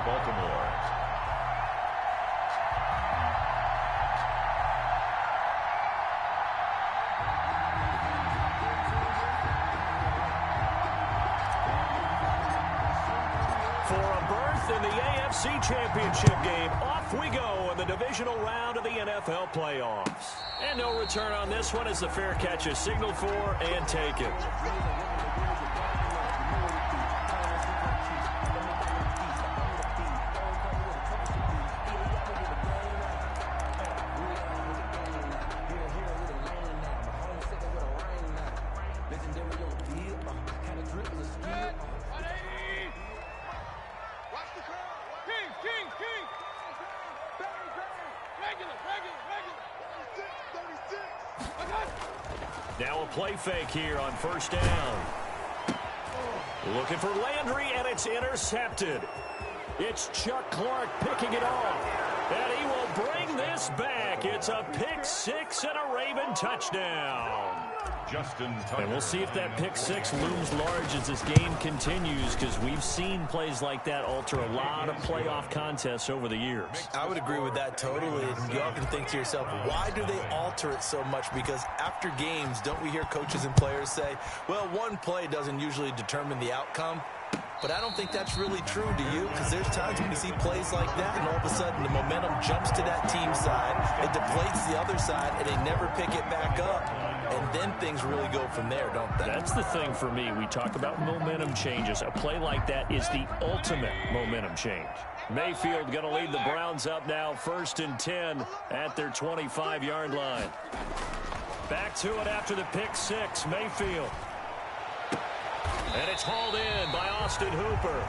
Baltimore. For a berth in the AFC Championship game, off we go in the divisional round of the NFL playoffs. And no return on this one as the fair catch is signaled for and taken. Now a play fake here on first down. Looking for Landry, and it's intercepted. It's Chuck Clark picking it off. And he will bring this back. It's a pick six and a Raven touchdown. And we'll see if that pick six looms large as this game continues, because we've seen plays like that alter a lot of playoff contests over the years. I would agree with that totally. And you often think to yourself, why do they alter it so much? Because after games, don't we hear coaches and players say, well, one play doesn't usually determine the outcome? But I don't think that's really true, do you? Because there's times when you see plays like that, and all of a sudden the momentum jumps to that team side, it deflates the other side, and they never pick it back up. And then things really go from there, don't they? That's the thing for me. We talk about momentum changes. A play like that is the ultimate momentum change. Mayfield going to lead the Browns up now, 1st and 10 at their 25-yard line. Back to it after the pick six, Mayfield. And it's hauled in by Austin Hooper.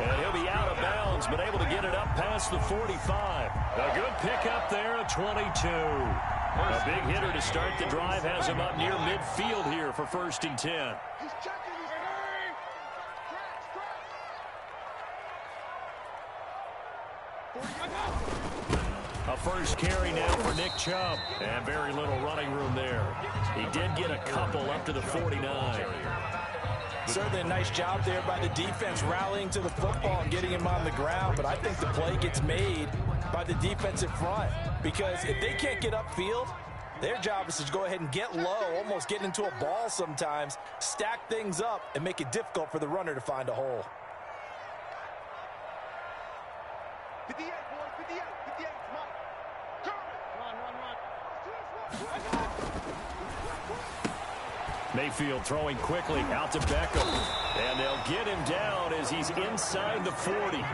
And he'll be out of bounds, but able to get it up past the 45. A good pickup there at 22. A big hitter to start the drive has him up near midfield here for 1st and 10. A first carry now for Nick Chubb. And very little running room there. He did get a couple up to the 49. Certainly a nice job there by the defense rallying to the football and getting him on the ground. But I think the play gets made by the defensive front, because if they can't get upfield, their job is to go ahead and get low, almost get into a ball sometimes, stack things up, and make it difficult for the runner to find a hole. 58, boy, 58, 58, come on. Run. Mayfield throwing quickly out to Beckham. And they'll get him down as he's inside the 40.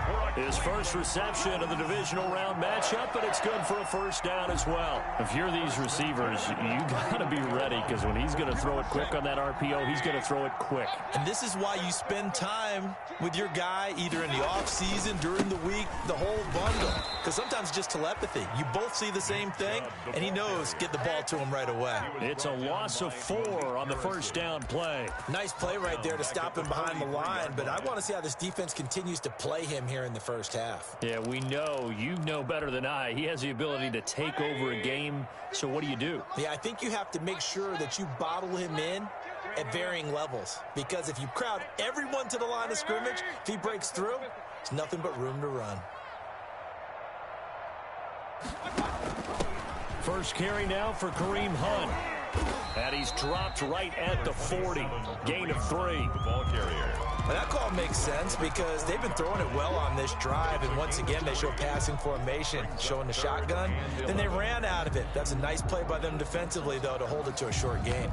His first reception of the divisional round matchup, but it's good for a first down as well. If you're these receivers, you got to be ready, because when he's going to throw it quick on that RPO, he's going to throw it quick. And this is why you spend time with your guy either in the offseason, during the week, the whole bundle. Because sometimes it's just telepathy. You both see the same thing, and he knows get the ball to him right away. It's a loss of 4 on the first down play. Nice play right there to stop him behind the line, but I want to see how this defense continues to play him here in the first half. Yeah, we know. You know better than I. He has the ability to take over a game, so what do? Yeah, I think you have to make sure that you bottle him in at varying levels, because if you crowd everyone to the line of scrimmage, if he breaks through, it's nothing but room to run. First carry now for Kareem Hunt. And he's dropped right at the 40. Gain of 3. The ball carrier. Well, that call makes sense because they've been throwing it well on this drive, and once again they show passing formation, showing the shotgun. Then they ran out of it. That's a nice play by them defensively, though, to hold it to a short gain.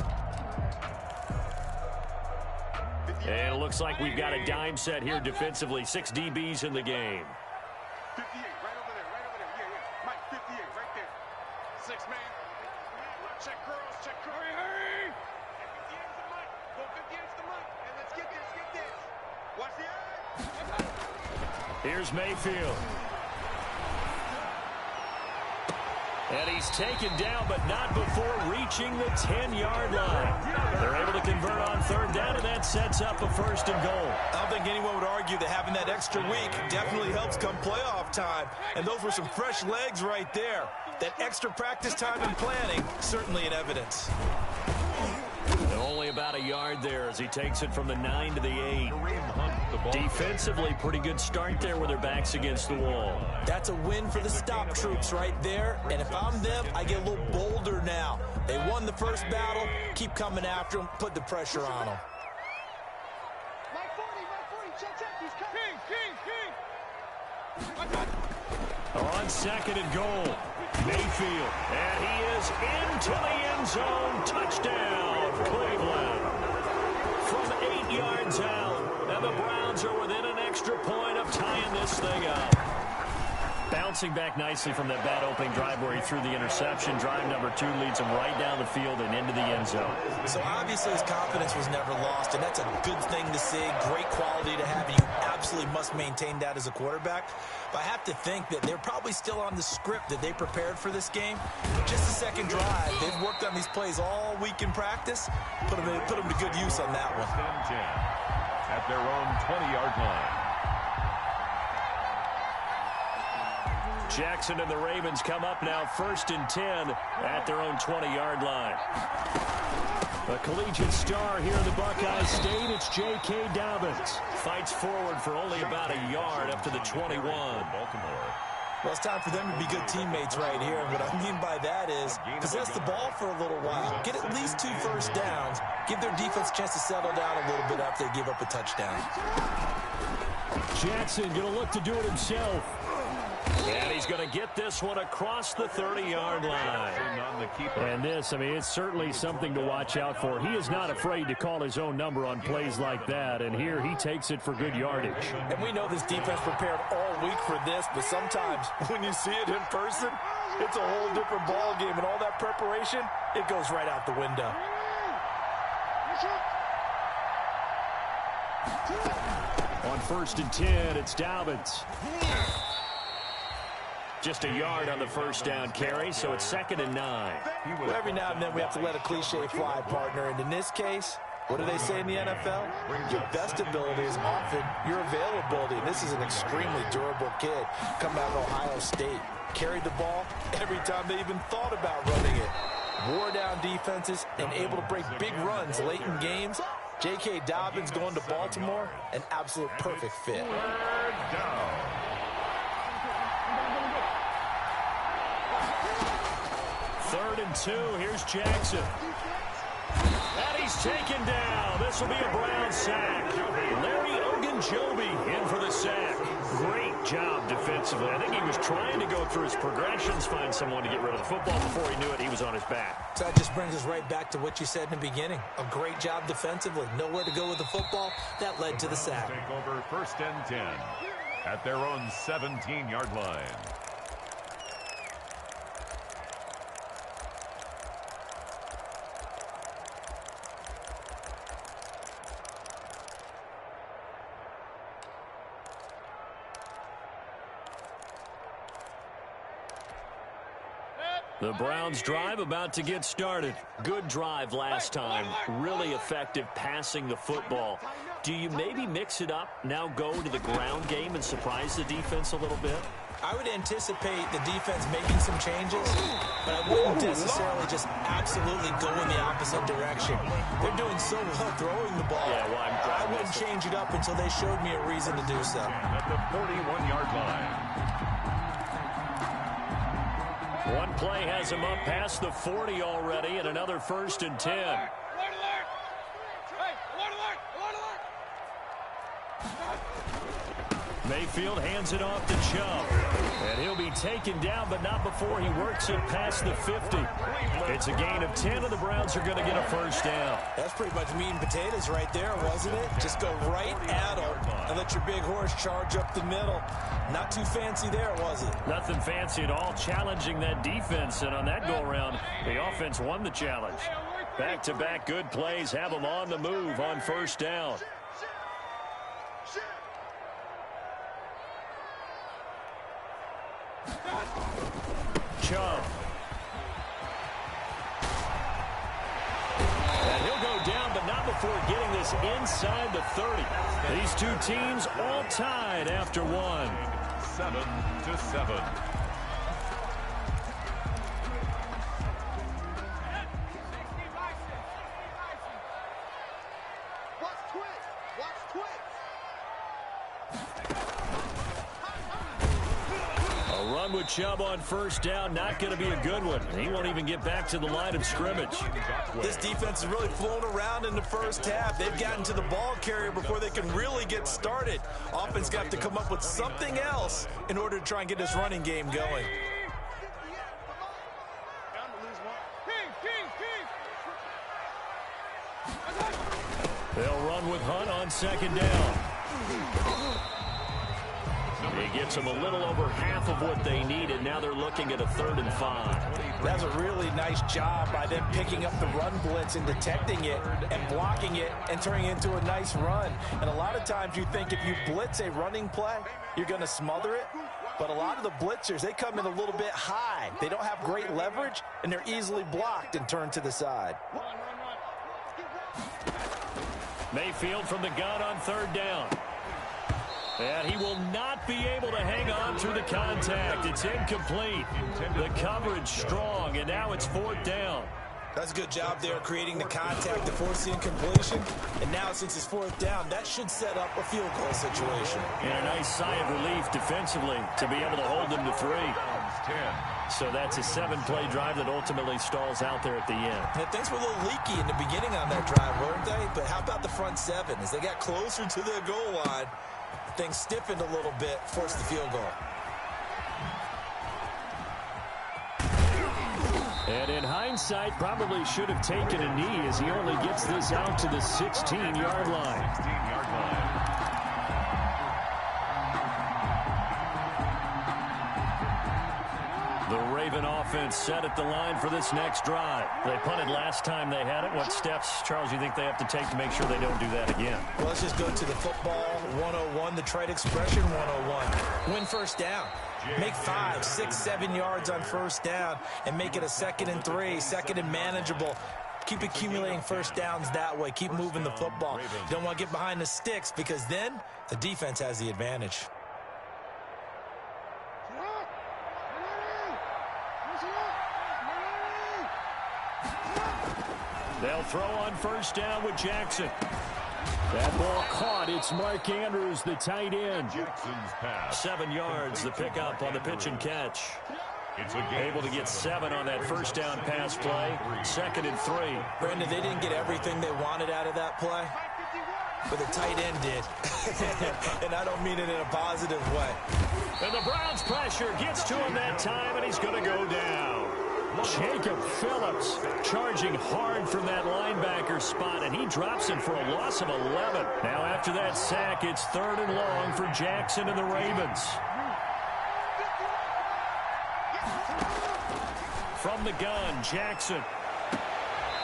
And it looks like we've got a dime set here defensively. 6 DBs in the game. 58, right over there, yeah. Mike, 58, right there. 6 man. Check curls, check curls. Hurry! 58's the Mike. Go 58's the Mike. And let's get this. Watch the eye. Here's Mayfield. And he's taken down, but not before reaching the 10-yard line. They're able to convert on 3rd down, and that sets up a 1st and goal. I don't think anyone would argue that having that extra week definitely helps come playoff time. And those were some fresh legs right there. That extra practice time and planning, certainly in evidence. They'll Only about a yard there as he takes it from the 9 to the 8. Defensively, pretty good start there with their backs against the wall. That's a win for the stop troops right there. And if I'm them, I get a little bolder now. They won the first battle. Keep coming after them. Put the pressure on them. On second and goal, Mayfield. And he is into the end zone. Touchdown, Cleveland. From 8 yards out. And the Browns are within an extra point of tying this thing up. Bouncing back nicely from that bad opening drive where he threw the interception. Drive number 2 leads him right down the field and into the end zone. So obviously his confidence was never lost, and that's a good thing to see. Great quality to have, and you absolutely must maintain that as a quarterback. But I have to think that they're probably still on the script that they prepared for this game. Just a second drive. They've worked on these plays all week in practice. Put them to good use on that one. At their own 20-yard line. Jackson and the Ravens come up now 1st and 10 at their own 20-yard line. A collegiate star here in the Buckeye State, it's J.K. Dobbins. Fights forward for only about a yard up to the 21. Baltimore. Well, it's time for them to be good teammates right here. And what I mean by that is possess the ball for a little while. Get at least 2 first downs. Give their defense a chance to settle down a little bit after they give up a touchdown. Jackson going to look to do it himself. And he's going to get this one across the 30-yard line. And this, I mean, it's certainly something to watch out for. He is not afraid to call his own number on plays like that. And here he takes it for good yardage. And we know this defense prepared all week for this, but sometimes when you see it in person, it's a whole different ball game. And all that preparation, it goes right out the window. On 1st and 10, it's Dobbins. Just a yard on the first down carry, so it's 2nd and 9. Well, every now and then we have to let a cliche fly, partner. And in this case, what do they say in the NFL? Your best ability is often your availability. And this is an extremely durable kid coming out of Ohio State. Carried the ball every time they even thought about running it. Wore down defenses and able to break big runs late in games. J.K. Dobbins going to Baltimore, an absolute perfect fit. Third and 2, here's Jackson. And he's taken down. This will be a Brown sack. Larry Ogunjobi in for the sack. Great job defensively. I think he was trying to go through his progressions, find someone to get rid of the football. Before he knew it, he was on his back. So that just brings us right back to what you said in the beginning. A great job defensively. Nowhere to go with the football. That led to the sack. Take over 1st and 10 at their own 17-yard line. The Browns drive about to get started. Good drive last time. Really effective passing the football. Do you maybe mix it up, now go to the ground game and surprise the defense a little bit? I would anticipate the defense making some changes, but I wouldn't necessarily just absolutely go in the opposite direction. They're doing so well throwing the ball. Yeah, well, I wouldn't change it up until they showed me a reason to do so. At the 41-yard line. One play has him up past the 40 already, and another 1st and 10. Mayfield hands it off to Chubb. And he'll be taken down, but not before he works it past the 50. It's a gain of 10, and the Browns are going to get a first down. That's pretty much meat and potatoes right there, wasn't it? Just go right at him and let your big horse charge up the middle. Not too fancy there, was it? Nothing fancy at all, challenging that defense. And on that go-around, the offense won the challenge. Back-to-back good plays have them on the move on first down. Chubb. And he'll go down, but not before getting this inside the 30. These two teams all tied after one. 7-7. with Chubb on first down. Not going to be a good one. He won't even get back to the line of scrimmage. This defense is really flown around in the first half. They've gotten to the ball carrier before they can really get started. Offense got to come up with something else in order to try and get this running game going. They'll run with Hunt on second down. He gets them a little over half of what they needed. Now they're looking at a 3rd and 5. That's a really nice job by them picking up the run blitz and detecting it and blocking it and turning it into a nice run. And a lot of times you think if you blitz a running play, you're going to smother it. But a lot of the blitzers, they come in a little bit high. They don't have great leverage, and they're easily blocked and turned to the side. Mayfield from the gun on 3rd down. And he will not be able to hang on through the contact. It's incomplete. The coverage strong, and now it's 4th down. That's a good job there creating the contact to force the incompletion. And now since it's 4th down, that should set up a field goal situation. And a nice sigh of relief defensively to be able to hold them to 3. So that's a 7-play drive that ultimately stalls out there at the end. And things were a little leaky in the beginning on that drive, weren't they? But how about the front 7? As they got closer to the goal line, things stiffened a little bit, forced the field goal. And in hindsight, probably should have taken a knee as he only gets this out to the 16-yard line. 16-yard line. The Raven offense set at the line for this next drive. They punted last time they had it. What steps, Charles, you think they have to take to make sure they don't do that again? Well, let's just go to the football 101, the trade expression 101. Win first down. Make 5, 6, 7 yards on first down and make it a 2nd and 3, 2nd and manageable. Keep accumulating first downs that way. Keep moving the football. You don't want to get behind the sticks because then the defense has the advantage. They'll throw on first down with Jackson. That ball caught. It's Mark Andrews, the tight end. Jackson's pass. 7 yards, the pickup on the pitch and catch. Able to get 7 on that first down pass play. 2nd and 3. Brandon, they didn't get everything they wanted out of that play, but the tight end did. And I don't mean it in a positive way. And the Browns pressure gets to him that time, and he's going to go down. Jacob Phillips charging hard from that linebacker spot, and he drops him for a loss of 11. Now after that sack, it's 3rd and long for Jackson and the Ravens. From the gun, Jackson.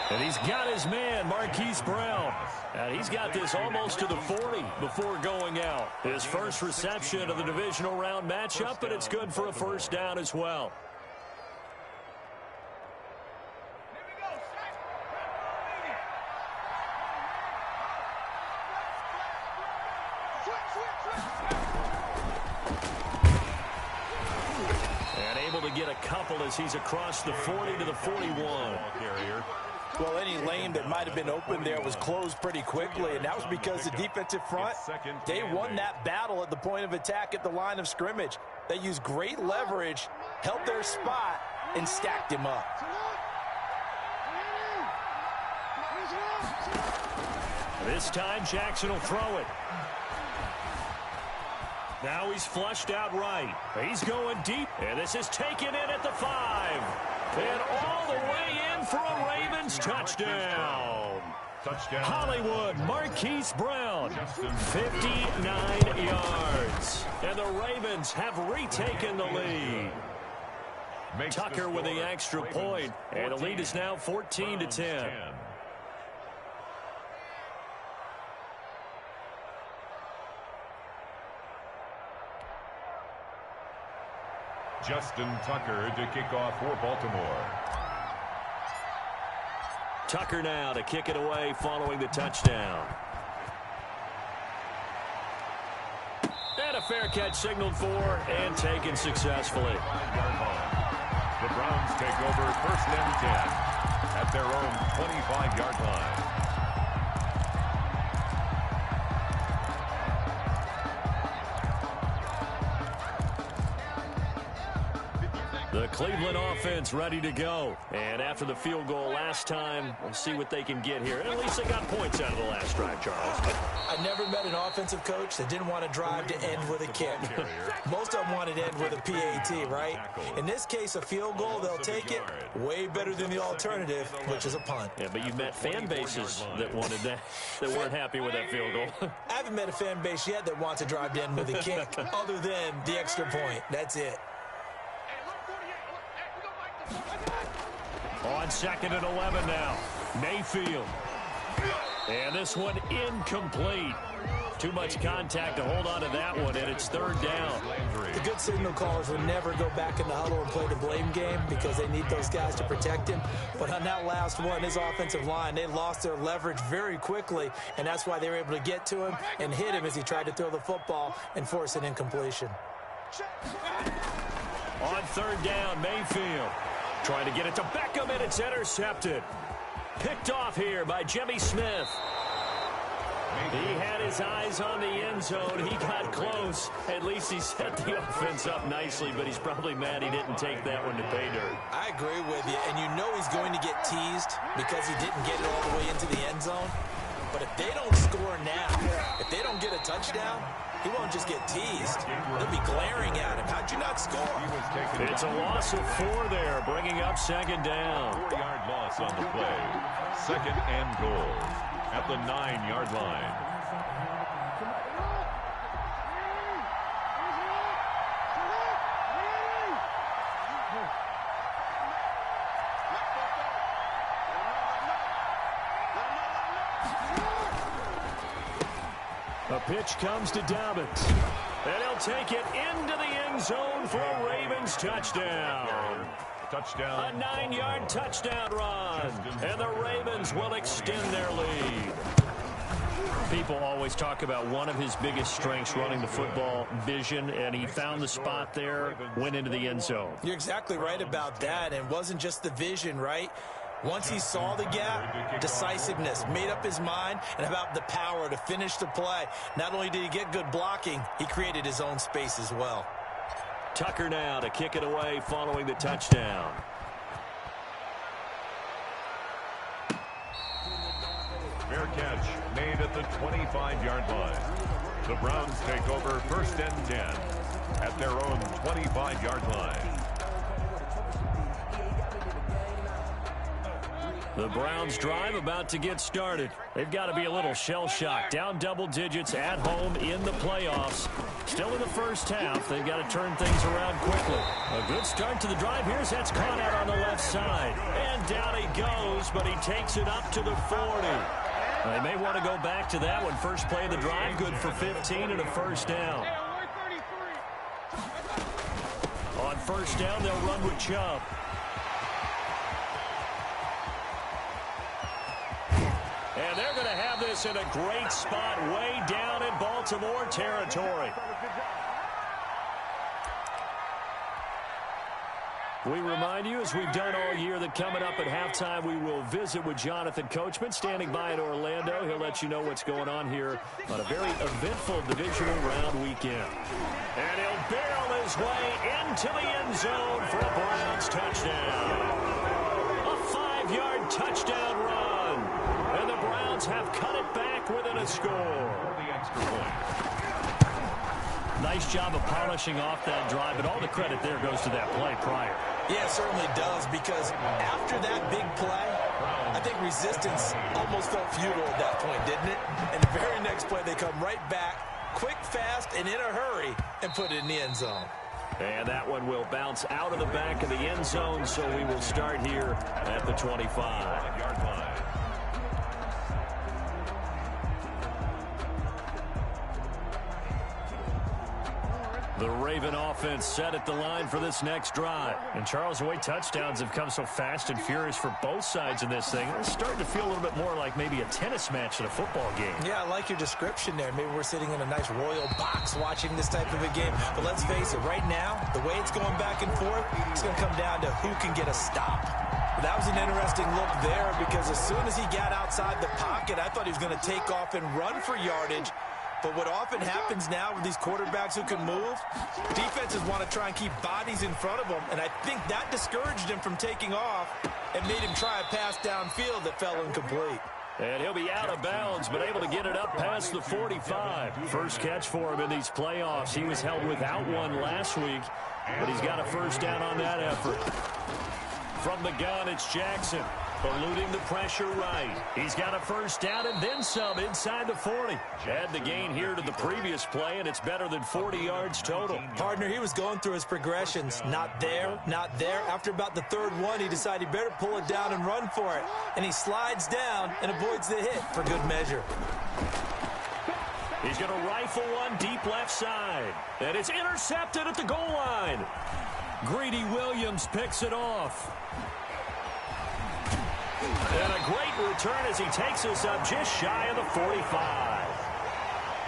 And he's got his man, Marquise Brown. And he's got this almost to the 40 before going out. His first reception of the divisional round matchup, but it's good for a first down as well. And able to get a couple as he's across the 40 to the 41. Well, any lane that might have been open there was closed pretty quickly, and that was because the defensive front, they won that battle at the point of attack at the line of scrimmage. They used great leverage, held their spot, and stacked him up. This time, Jackson will throw it. Now he's flushed out right. He's going deep, and this is taken in at the 5. And all the way in for a Ravens touchdown. Hollywood, Marquise Brown, 59 yards. And the Ravens have retaken the lead. Tucker with the extra point, and the lead is now 14-10. Justin Tucker to kick off for Baltimore. Tucker now to kick it away following the touchdown. And a fair catch signaled for and taken successfully. The Browns take over 1st and 10 at their own 25-yard line. The Cleveland offense ready to go. And after the field goal last time, we'll see what they can get here. And at least they got points out of the last drive, Charles. I never met an offensive coach that didn't want to drive to end with a kick. Most of them wanted to end with a PAT, right? In this case, a field goal, they'll take it. Way better than the alternative, which is a punt. Yeah, but you've met fan bases that wanted that, that weren't happy with that field goal. I haven't met a fan base yet that wants to drive to end with a kick, other than the extra point. That's it. On 2nd and 11 now. Mayfield. And this one incomplete. Too much contact to hold on to that one, and it's 3rd down. The good signal callers will never go back in the huddle and play the blame game because they need those guys to protect him. But on that last one, his offensive line, they lost their leverage very quickly, and that's why they were able to get to him and hit him as he tried to throw the football and force an incompletion. On 3rd down, Mayfield. Trying to get it to Beckham, and it's intercepted. Picked off here by Jimmy Smith. He had his eyes on the end zone. He got close. At least he set the offense up nicely, but he's probably mad he didn't take that one to pay dirt. I agree with you, and you know he's going to get teased because he didn't get it all the way into the end zone. But if they don't score now, if they don't get a touchdown, he won't just get teased. They'll be glaring at him. How'd you not score? It's a loss of 4 there, bringing up 2nd down. 4-yard loss on the play. 2nd and goal at the 9-yard line. A pitch comes to Dobbins. And he'll take it into the end zone for a Ravens touchdown. Touchdown. A 9-yard touchdown run. And the Ravens will extend their lead. People always talk about one of his biggest strengths running the football, vision, and he found the spot there, went into the end zone. You're exactly right about that, and it wasn't just the vision, right? Once he saw the gap, decisiveness, made up his mind, and about the power to finish the play. Not only did he get good blocking, he created his own space as well. Tucker now to kick it away following the touchdown. Fair catch made at the 25-yard line. The Browns take over 1st and 10 at their own 25-yard line. The Browns drive about to get started. They've got to be a little shell-shocked. Down double digits at home in the playoffs. Still in the first half. They've got to turn things around quickly. A good start to the drive. Here's that's caught out on the left side. And down he goes, but he takes it up to the 40. They may want to go back to that one. First play of the drive, good for 15 and a 1st down. On 1st down, they'll run with Chubb. And they're going to have this in a great spot way down in Baltimore territory. We remind you, as we've done all year, that coming up at halftime, we will visit with Jonathan Coachman, standing by in Orlando. He'll let you know what's going on here on a very eventful divisional round weekend. And he'll barrel his way into the end zone for a Browns touchdown. A 5-yard touchdown run. And the Browns have cut it back within a score. The extra point. Nice job of polishing off that drive, but all the credit there goes to that play prior. Yeah, it certainly does, because after that big play, I think resistance almost felt futile at that point, didn't it? And the very next play, they come right back, quick, fast, and in a hurry, and put it in the end zone. And that one will bounce out of the back of the end zone, so we will start here at the 25-yard line. The Raven offense set at the line for this next drive. And Charles, the way touchdowns have come so fast and furious for both sides in this thing, it's starting to feel a little bit more like maybe a tennis match than a football game. Yeah, I like your description there. Maybe we're sitting in a nice royal box watching this type of a game. But let's face it, right now, the way it's going back and forth, it's going to come down to who can get a stop. But that was an interesting look there, because as soon as he got outside the pocket, I thought he was going to take off and run for yardage. But what often happens now with these quarterbacks who can move, defenses want to try and keep bodies in front of them, and I think that discouraged him from taking off and made him try a pass downfield that fell incomplete. And he'll be out of bounds, but able to get it up past the 45. First catch for him in these playoffs. He was held without one last week, but he's got a first down on that effort. From the gun, it's Jackson. Eluding the pressure right. He's got a first down and then some inside the 40. Add the gain here to the previous play, and it's better than 40 yards total. Partner, he was going through his progressions. Not there, not there. After about the third one, he decided he better pull it down and run for it. And he slides down and avoids the hit for good measure. He's going to rifle one deep left side. And it's intercepted at the goal line. Greedy Williams picks it off. And a great return as he takes us up just shy of the 45.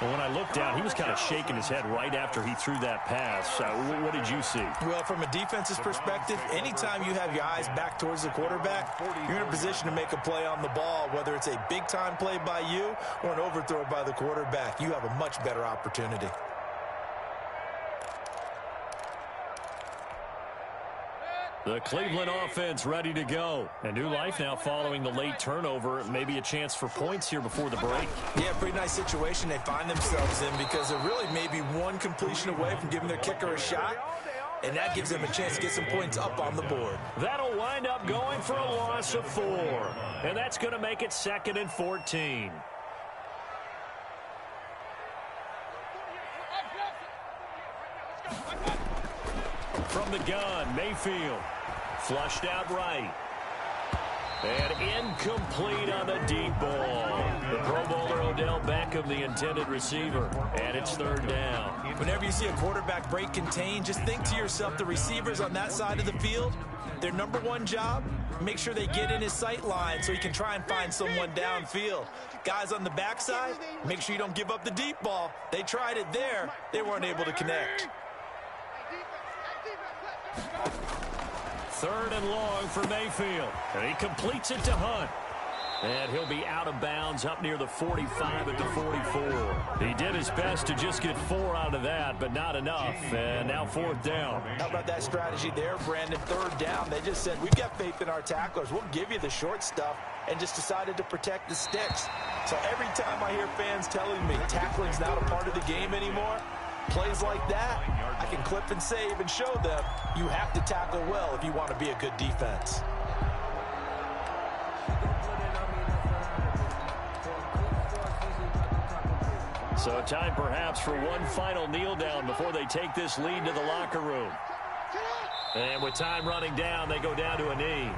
Well, when I looked down, he was kind of shaking his head right after he threw that pass. What did you see? Well, from a defense's perspective, anytime you have your eyes back towards the quarterback, you're in a position to make a play on the ball, whether it's a big-time play by you or an overthrow by the quarterback. You have a much better opportunity. The Cleveland offense ready to go. A new life now following the late turnover. Maybe a chance for points here before the break. Yeah, pretty nice situation they find themselves in because they're really maybe one completion away from giving their kicker a shot, and that gives them a chance to get some points up on the board. That'll wind up going for a loss of 4. And that's going to make it 2nd and 14. From the gun, Mayfield. Flushed out right. And incomplete on the deep ball. The Pro Bowler Odell Beckham, the intended receiver. And it's 3rd down. Whenever you see a quarterback break contain, just think to yourself, the receivers on that side of the field, their number one job, make sure they get in his sight line so he can try and find someone downfield. Guys on the backside, make sure you don't give up the deep ball. They tried it there. They weren't able to connect. 3rd and long for Mayfield. And he completes it to Hunt. And he'll be out of bounds up near the 45 at the 44. He did his best to just get 4 out of that, but not enough. And now 4th down. How about that strategy there, Brandon? 3rd down. They just said, we've got faith in our tacklers. We'll give you the short stuff, and just decided to protect the sticks. So every time I hear fans telling me tackling's not a part of the game anymore, plays like that, I can clip and save and show them you have to tackle well if you want to be a good defense. So time perhaps for one final kneel down before they take this lead to the locker room. And with time running down, they go down to a knee.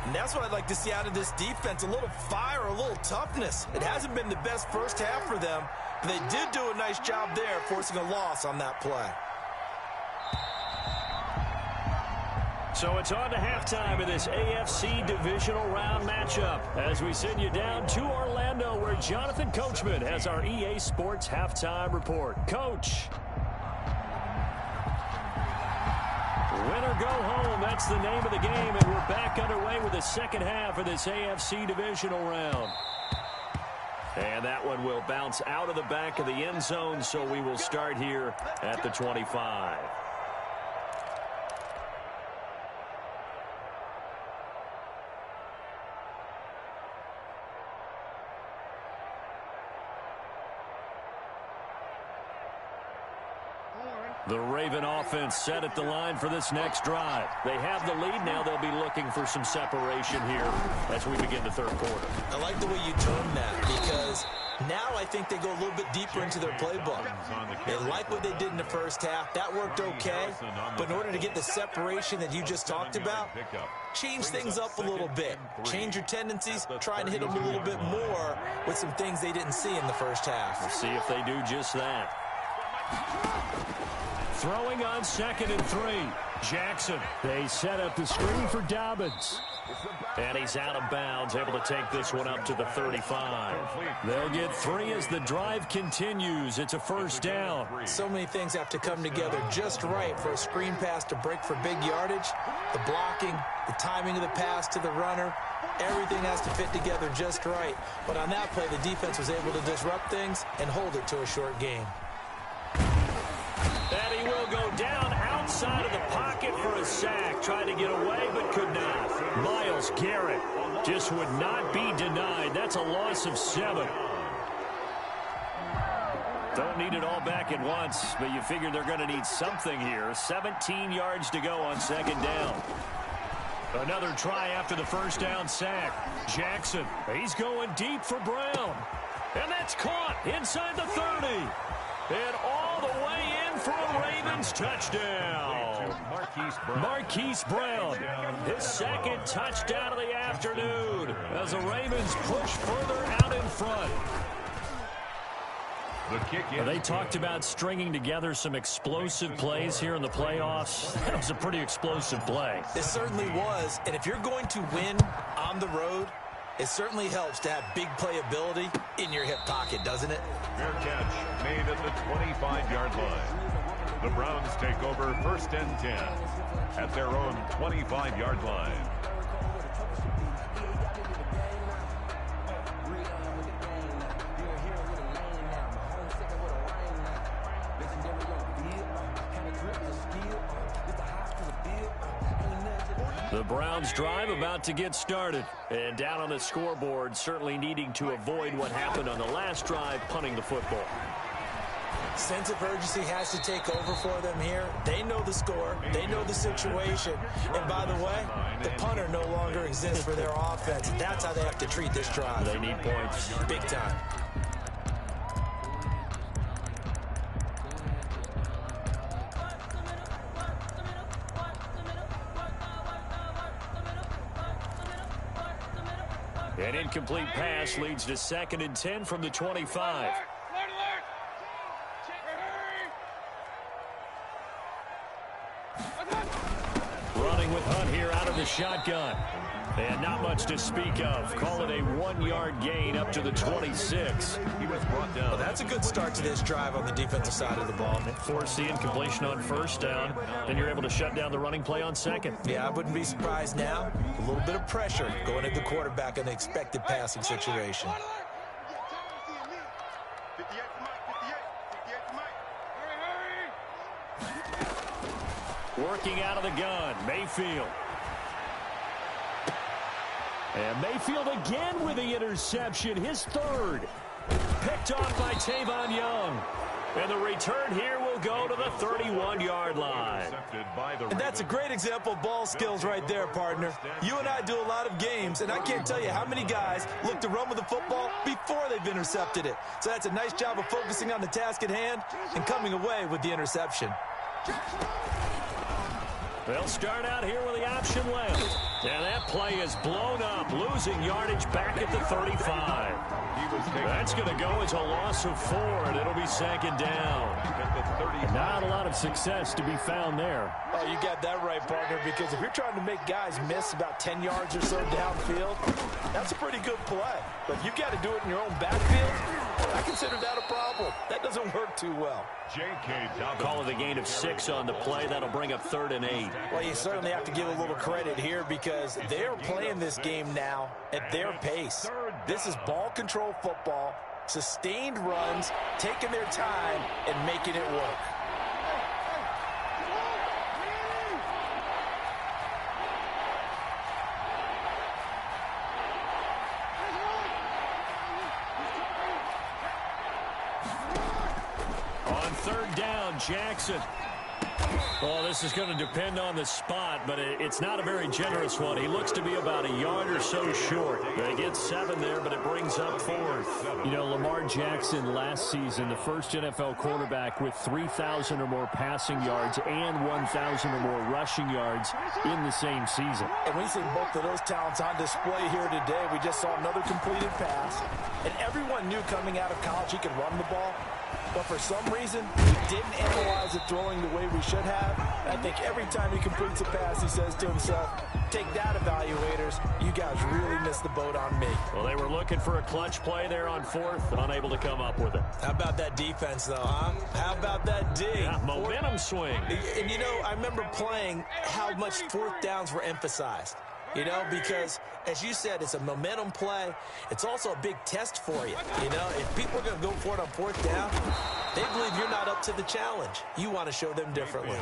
And that's what I'd like to see out of this defense, a little fire, a little toughness. It hasn't been the best first half for them, but they did do a nice job there, forcing a loss on that play. So it's on to halftime in this AFC divisional round matchup as we send you down to Orlando where Jonathan Coachman has our EA Sports halftime report. Coach. Win or go home, that's the name of the game, and we're back underway with the second half of this AFC divisional round. And that one will bounce out of the back of the end zone, so we will start here at the 25. The Raven offense set at the line for this next drive. They have the lead now. They'll be looking for some separation here as we begin the 3rd quarter. I like the way you term that because now I think they go a little bit deeper into their playbook. They like what they did in the first half. That worked okay. But in order to get the separation that you just talked about, change things up a little bit. Change your tendencies. Try and hit them a little bit more with some things they didn't see in the first half. We'll see if they do just that. Throwing on 2nd and 3. Jackson. They set up the screen for Dobbins. And he's out of bounds, able to take this one up to the 35. They'll get 3 as the drive continues. It's a first down. So many things have to come together just right for a screen pass to break for big yardage. The blocking, the timing of the pass to the runner, everything has to fit together just right. But on that play, the defense was able to disrupt things and hold it to a short game. And he will go down outside of the pocket for a sack. Tried to get away, but could not. Myles Garrett just would not be denied. That's a loss of 7. Don't need it all back at once, but you figure they're going to need something here. 17 yards to go on second down. Another try after the first down sack. Jackson, he's going deep for Brown. And that's caught inside the 30. And all the way in for a Ravens touchdown. Marquise Brown, his second touchdown of the afternoon as the Ravens push further out in front. They talked about stringing together some explosive plays here in the playoffs. That was a pretty explosive play. It certainly was, and if you're going to win on the road, it certainly helps to have big playability in your hip pocket, doesn't it? Fair catch made at the 25-yard line. The Browns take over first and 10 at their own 25-yard line. The Browns drive about to get started. And down on the scoreboard, certainly needing to avoid what happened on the last drive, punting the football. Sense of urgency has to take over for them here. They know the score. They know the situation. And by the way, the punter no longer exists for their offense. That's how they have to treat this drive. They need points. Big time. An incomplete pass leads to 2nd and 10 from the 25. Running with Hunt here out of the shotgun. And not much to speak of. Call it a 1-yard gain up to the 26. He was brought down. Well, that's a good start to this drive on the defensive side of the ball. Force the incompletion on first down. Then you're able to shut down the running play on second. Yeah, I wouldn't be surprised now. A little bit of pressure going at the quarterback in the expected passing situation. Working out of the gun, Mayfield. And Mayfield again with the interception, his 3rd. Picked off by Tavon Young. And the return here will go to the 31-yard line. And that's a great example of ball skills right there, partner. You and I do a lot of games, and I can't tell you how many guys look to run with the football before they've intercepted it. So that's a nice job of focusing on the task at hand and coming away with the interception. They'll start out here with the option left. And that play is blown up, losing yardage back at the 35. That's going to go as a loss of 4, and it'll be 2nd down. Not a lot of success to be found there. Oh, you got that right, partner, because if you're trying to make guys miss about 10 yards or so downfield, that's a pretty good play. But if you've got to do it in your own backfield, I consider that a problem. That doesn't work too well. Call it a gain of 6 on the play. That'll bring up 3rd and 8. Well, you certainly have to give a little credit here because they're playing this game now at their pace. This is ball control football, sustained runs, taking their time, and making it work. On 3rd down, Jackson. Well, this is going to depend on the spot, but it's not a very generous one. He looks to be about a yard or so short. They get 7 there, but it brings up 4th. You know, Lamar Jackson last season, the first NFL quarterback with 3,000 or more passing yards and 1,000 or more rushing yards in the same season. And we see both of those talents on display here today. We just saw another completed pass. And everyone knew coming out of college he could run the ball. But for some reason, we didn't analyze it throwing the way we should have. I think every time he completes a pass, he says to himself, take that, evaluators. You guys really missed the boat on me. Well, they were looking for a clutch play there on fourth, unable to come up with it. How about that defense, though, huh? How about that D? Yeah, momentum swing. And, you know, I remember playing how much fourth downs were emphasized. You know, because, as you said, it's a momentum play. It's also a big test for you. You know, if people are going to go for it on fourth down, they believe you're not up to the challenge. You want to show them differently.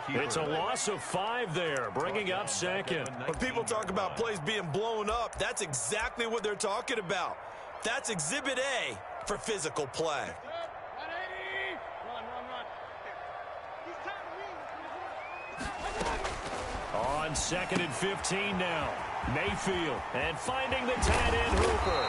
It's a loss of 5 there, bringing up second. When people talk about plays being blown up, that's exactly what they're talking about. That's Exhibit A for physical play. On 2nd and 15 now. Mayfield and finding the tight end Hooper.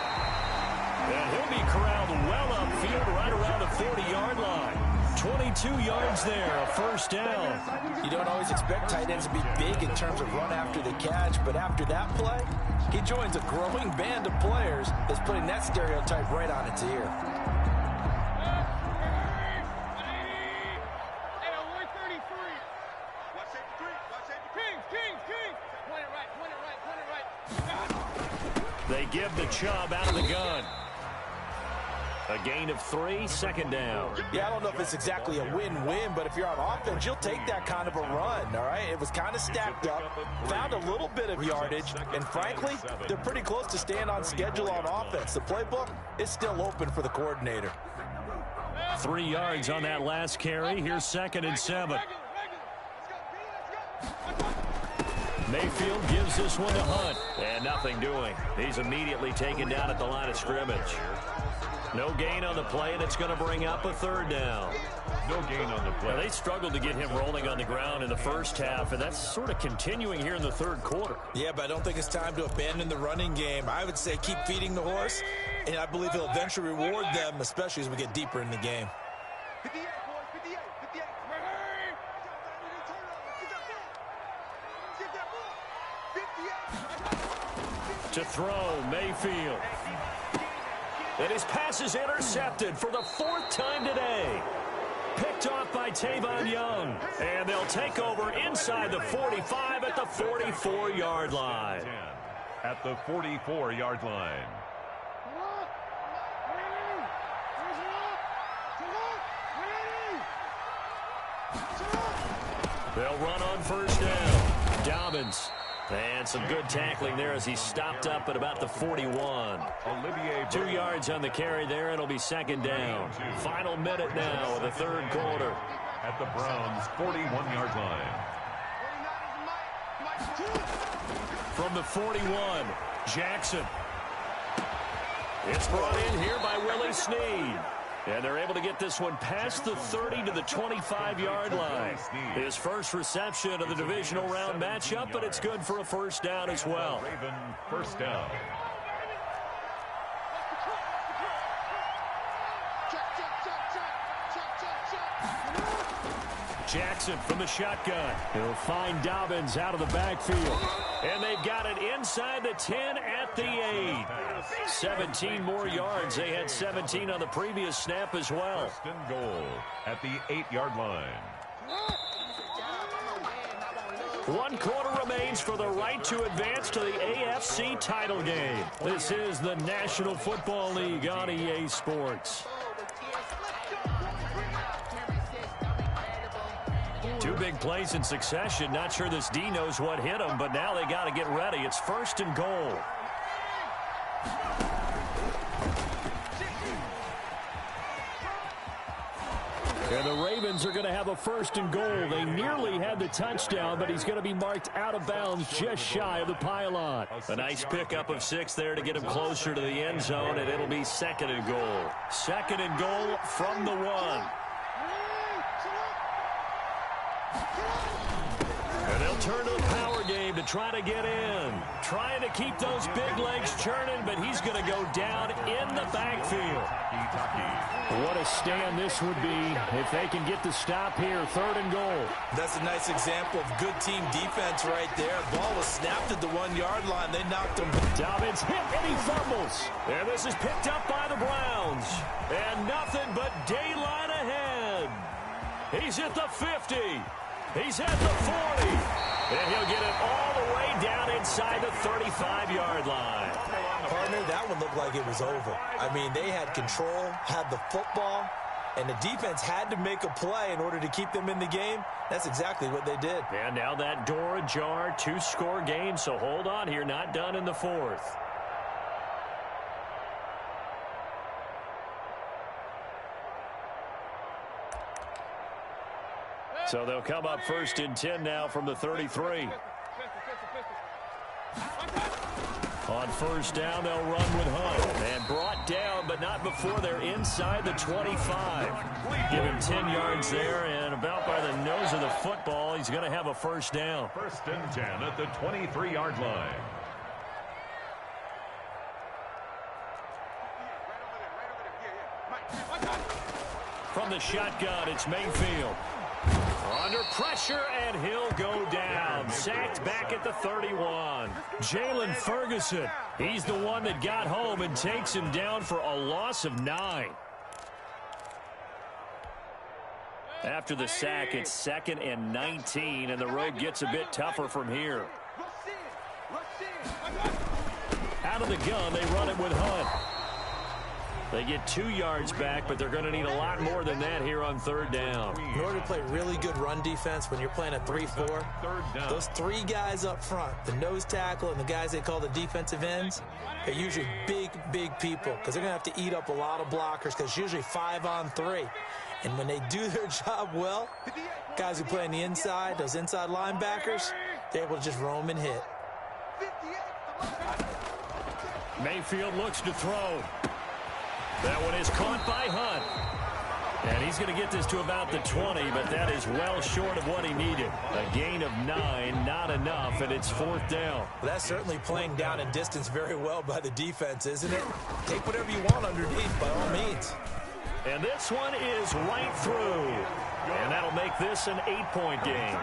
And he'll be corralled well upfield right around the 40-yard line. 22 yards there, a first down. You don't always expect tight ends to be big in terms of run after the catch, but after that play, he joins a growing band of players that's putting that stereotype right on its ear. They give the Chubb out of the gun. A gain of 3, second down. Yeah, I don't know if it's exactly a win-win, but if you're on offense, you'll take that kind of a run, all right? It was kind of stacked up, found a little bit of yardage, and frankly, they're pretty close to staying on schedule on offense. The playbook is still open for the coordinator. 3 yards on that last carry. Here's 2nd and 7. Mayfield gives this one to Hunt. And nothing doing. He's immediately taken down at the line of scrimmage. No gain on the play, and it's going to bring up a 3rd down. No gain on the play. Now, they struggled to get him rolling on the ground in the first half, and that's sort of continuing here in the 3rd quarter. Yeah, but I don't think it's time to abandon the running game. I would say keep feeding the horse, and I believe he'll eventually reward them, especially as we get deeper in the game. 58, boys, 58, 58. Get that ball. 58. To throw, Mayfield. And his pass is intercepted for the 4th time today. Picked off by Tavon Young. And they'll take over inside the 45 at the 44-yard line. At the 44-yard line. They'll run on first down. Dobbins. And some good tackling there as he stopped up at about the 41. 2 yards on the carry there, and it'll be 2nd down. Final minute now of the 3rd quarter. At the Browns' 41-yard line. From the 41, Jackson. It's brought in here by Willie Snead. And they're able to get this one past the 30 to the 25-yard line. His first reception of the divisional round matchup, but it's good for a first down as well. Raven, first down. Jackson from the shotgun. He'll find Dobbins out of the backfield. And they've got it inside the 10 at the 8. 17 more yards. They had 17 on the previous snap as well. First and goal at the 8-yard line. 1 quarter remains for the right to advance to the AFC title game. This is the National Football League on EA Sports. 2 big plays in succession. Not sure this D knows what hit him, but now they got to get ready. It's 1st and goal. And the Ravens are going to have a 1st and goal. They nearly had the touchdown, but he's going to be marked out of bounds just shy of the pylon. A nice pickup of 6 there to get him closer to the end zone, and it'll be 2nd and goal. 2nd and goal from the 1. And they'll turn to the power game to try to get in. Trying to keep those big legs churning, but he's going to go down in the backfield. What a stand this would be if they can get the stop here. 3rd and goal. That's a nice example of good team defense right there. Ball was snapped at the 1-yard line. They knocked him. Dobbins hit and he fumbles. And this is picked up by the Browns. And nothing but daylight ahead. He's at the 50. He's at the 40. And he'll get it all the way down inside the 35-yard line. Partner, that one looked like it was over. I mean, they had control, had the football, and the defense had to make a play in order to keep them in the game. That's exactly what they did. And now that door ajar, 2-score game, so hold on here, not done in the fourth. So they'll come up 1st and 10 now from the 33. On 1st down, they'll run with Hunt. And brought down, but not before they're inside the 25. Give him 10 yards there, and about by the nose of the football, he's going to have a 1st down. 1st and 10 at the 23-yard line. From the shotgun, it's Mayfield. Under pressure, and he'll go down. Sacked back at the 31. Jalen Ferguson, he's the one that got home and takes him down for a loss of 9. After the sack, it's 2nd and 19, and the road gets a bit tougher from here. Out of the gun, they run it with Hunt. They get 2 yards back, but they're going to need a lot more than that here on 3rd down. In order to play really good run defense when you're playing a 3-4, those 3 guys up front, the nose tackle and the guys they call the defensive ends, they're usually big, big people because they're going to have to eat up a lot of blockers because it's usually 5-on-3. And when they do their job well, guys who play on the inside, those inside linebackers, they're able to just roam and hit. Mayfield looks to throw. That one is caught by Hunt. And he's going to get this to about the 20, but that is well short of what he needed. A gain of 9, not enough, and it's 4th down. Well, that's certainly playing down in distance very well by the defense, isn't it? Take whatever you want underneath, by all means. And this one is right through. And that'll make this an 8-point game.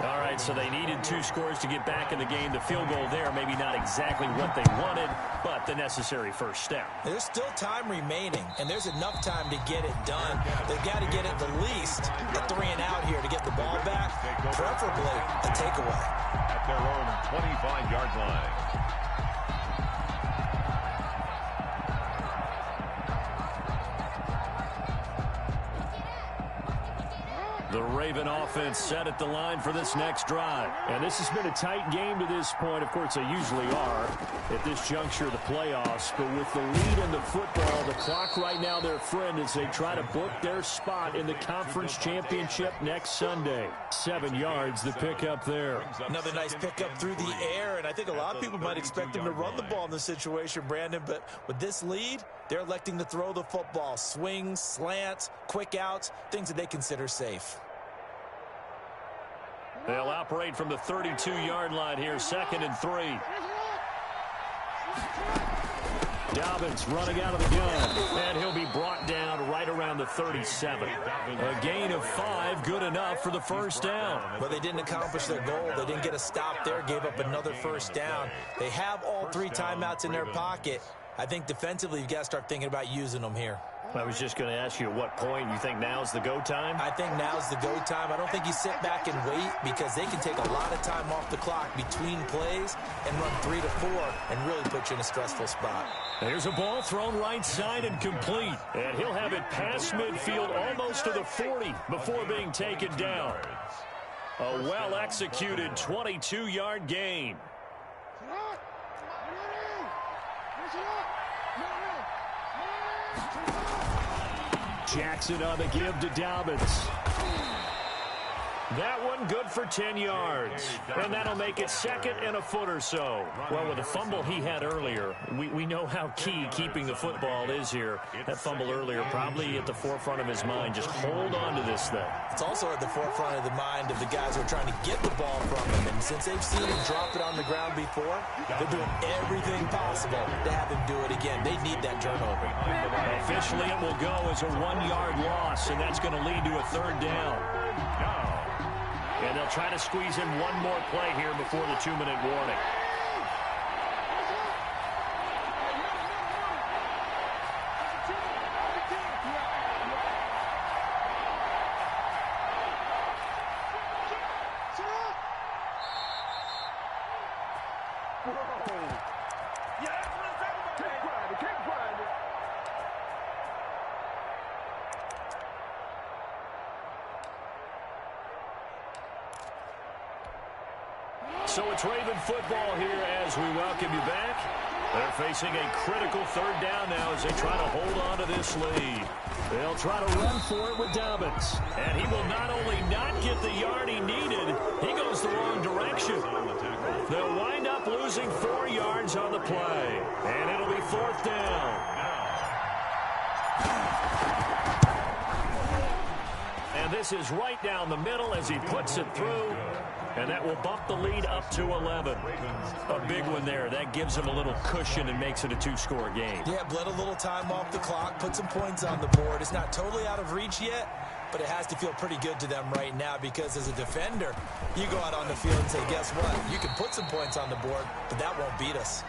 All right, so they needed 2 scores to get back in the game. The field goal there, maybe not exactly what they wanted, but the necessary 1st step. There's still time remaining, and there's enough time to get it done. They've got to get at the least a 3 and out here to get the ball back, preferably a takeaway. At their own 25-yard line. The Raven offense set at the line for this next drive. And this has been a tight game to this point. Of course, they usually are at this juncture of the playoffs. But with the lead in the football, the clock right now their friend as they try to book their spot in the conference championship next Sunday. 7 yards the pickup there. Another nice pickup through the air, and I think a lot of people might expect them to run the ball in this situation, Brandon. But with this lead, they're electing to throw the football. Swings, slants, quick outs, things that they consider safe. They'll operate from the 32-yard line here, 2nd and 3. Dobbins running out of the gun, and he'll be brought down right around the 37. A gain of 5, good enough for the 1st down. But they didn't accomplish their goal. They didn't get a stop there, gave up another 1st down. They have all 3 timeouts in their pocket. I think defensively you've got to start thinking about using them here. I was just going to ask you at what point you think now's the go time? I think now's the go time. I don't think you sit back and wait because they can take a lot of time off the clock between plays and run 3 to 4 and really put you in a stressful spot. There's a ball thrown right side and complete. And he'll have it past midfield almost to the 40 before being taken down. A well-executed 22-yard gain. Jackson on the give to Dobbins. That one good for 10 yards. And that'll make it 2nd and a foot or so. Well, with the fumble he had earlier, we know how key keeping the football is here. That fumble earlier probably at the forefront of his mind. Just hold on to this thing. It's also at the forefront of the mind of the guys who are trying to get the ball from him. And since they've seen him drop it on the ground before, they're doing everything possible to have him do it again. They need that turnover. Officially, it will go as a 1-yard loss, and that's going to lead to a 3rd down. And they'll try to squeeze in one more play here before the 2-minute warning. So it's Raven football here as we welcome you back. They're facing a critical third down now as they try to hold on to this lead. They'll try to run for it with Dobbins. And he will not only not get the yard he needed, he goes the wrong direction. They'll wind up losing 4 yards on the play. And it'll be 4th down. And this is right down the middle as he puts it through. And that will bump the lead up to 11. A big one there. That gives them a little cushion and makes it a 2-score game. Yeah, bled a little time off the clock, put some points on the board. It's not totally out of reach yet, but it has to feel pretty good to them right now because as a defender, you go out on the field and say, guess what? You can put some points on the board, but that won't beat us.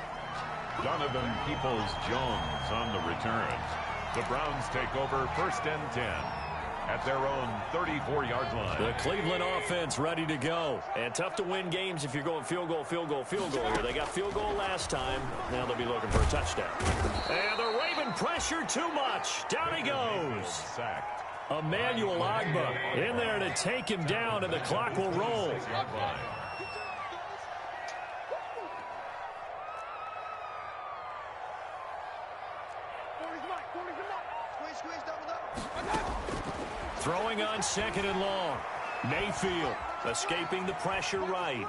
Donovan Peoples-Jones on the return. The Browns take over 1st and 10. At their own 34-yard line. The Cleveland offense ready to go. And tough to win games if you're going field goal here. They got field goal last time. Now they'll be looking for a touchdown. And the Raven pressure too much. Down he goes. Sacked. Emmanuel Ogbah in there to take him down, and the clock will roll. Throwing on 2nd and long. Mayfield escaping the pressure right.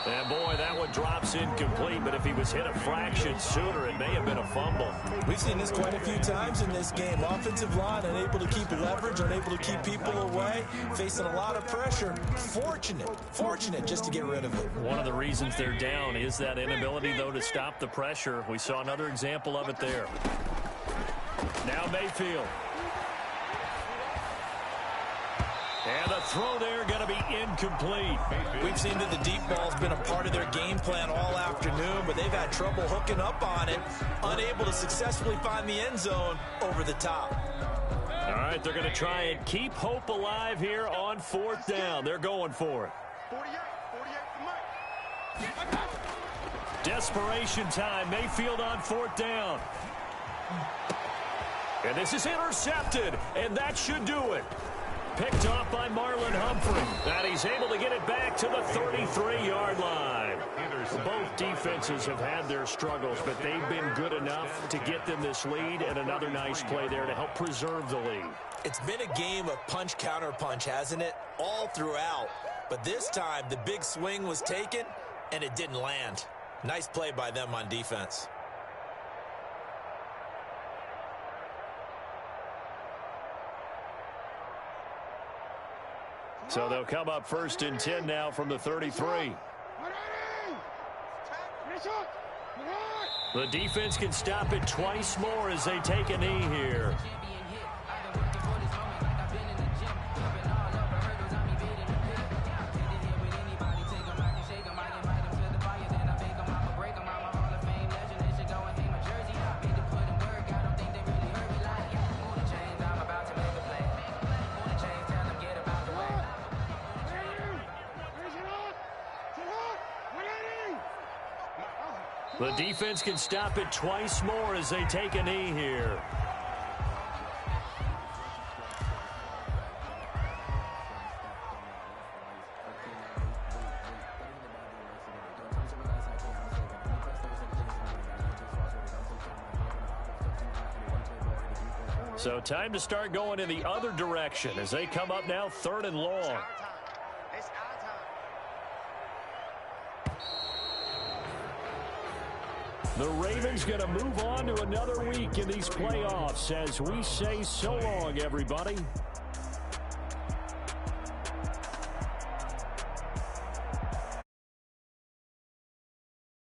And boy, that one drops incomplete, but if he was hit a fraction sooner, it may have been a fumble. We've seen this quite a few times in this game. Offensive line unable to keep leverage, unable to keep people away, facing a lot of pressure. Fortunate just to get rid of it. One of the reasons they're down is that inability, though, to stop the pressure. We saw another example of it there. Now Mayfield. And the throw there going to be incomplete. We've seen that the deep ball's been a part of their game plan all afternoon, but they've had trouble hooking up on it, unable to successfully find the end zone over the top. All right, they're going to try and keep hope alive here on 4th down. They're going for it. 48 Desperation time. Mayfield on 4th down. And this is intercepted, and that should do it. Picked off by Marlon Humphrey. And he's able to get it back to the 33-yard line. Both defenses have had their struggles, but they've been good enough to get them this lead, and another nice play there to help preserve the lead. It's been a game of punch-counter-punch, hasn't it? All throughout. But this time, the big swing was taken, and it didn't land. Nice play by them on defense. So they'll come up 1st and 10 now from the 33. The defense can stop it twice more as they take a knee here. The defense can stop it twice more as they take a knee here. So time to start going in the other direction as they come up now 3rd and long. The Ravens going to move on to another week in these playoffs as we say so long, everybody.